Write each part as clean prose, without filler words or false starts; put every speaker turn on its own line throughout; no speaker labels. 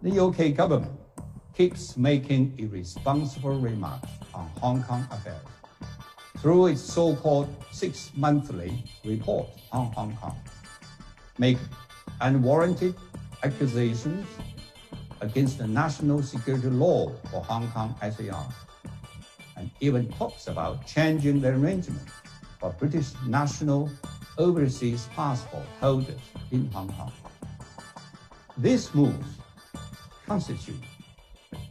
The UK government keeps making irresponsible remarks on Hong Kong affairs through its so-called 6-monthly report on Hong Kong, make unwarranted accusations against the national security law for Hong Kong SAR, and even talks about changing the arrangement for British national overseas passport holders in Hong Kong. These moves constitute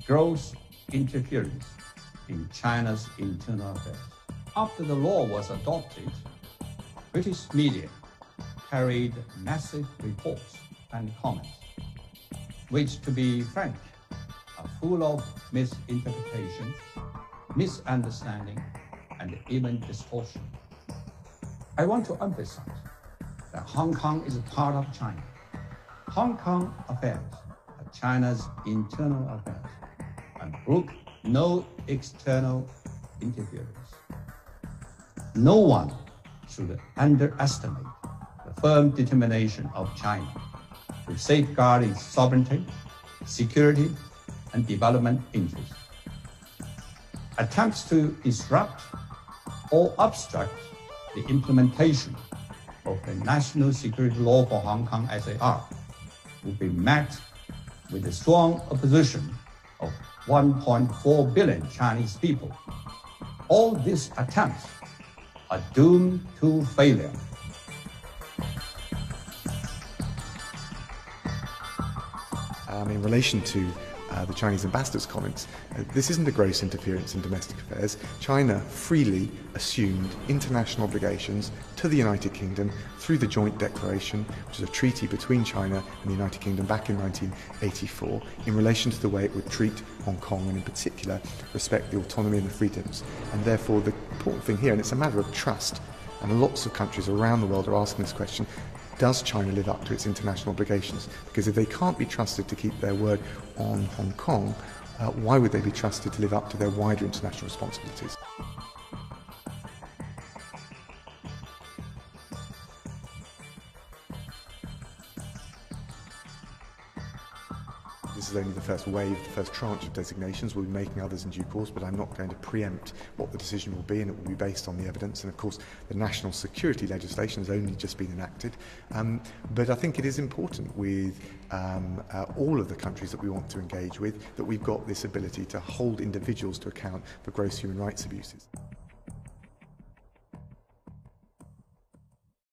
gross interference in China's internal affairs. After the law was adopted, British media carried massive reports and comments, which, to be frank, are full of misinterpretation, misunderstanding, and even distortion. I want to emphasize that Hong Kong is a part of China. Hong Kong affairs are China's internal affairs and brook no external interference. No one should underestimate the firm determination of China to safeguard its sovereignty, security, and development interests. Attempts to disrupt or obstruct the implementation of the national security law for Hong Kong SAR will be met with the strong opposition of 1.4 billion Chinese people. All these attempts are doomed to failure.
In relation to the Chinese ambassador's comments, this isn't a gross interference in domestic affairs. China freely assumed international obligations to the United Kingdom through the Joint Declaration, which is a treaty between China and the United Kingdom back in 1984, in relation to the way it would treat Hong Kong and in particular respect the autonomy and the freedoms. And therefore the important thing here, and it's a matter of trust, and lots of countries around the world are asking this question, does China live up to its international obligations? Because if they can't be trusted to keep their word on Hong Kong, why would they be trusted to live up to their wider international responsibilities? This is only the first wave, the first tranche of designations. We'll be making others in due course, but I'm not going to preempt what the decision will be, and it will be based on the evidence. And of course, the national security legislation has only just been enacted. But I think it is important with all of the countries that we want to engage with that we've got this ability to hold individuals to account for gross human rights abuses.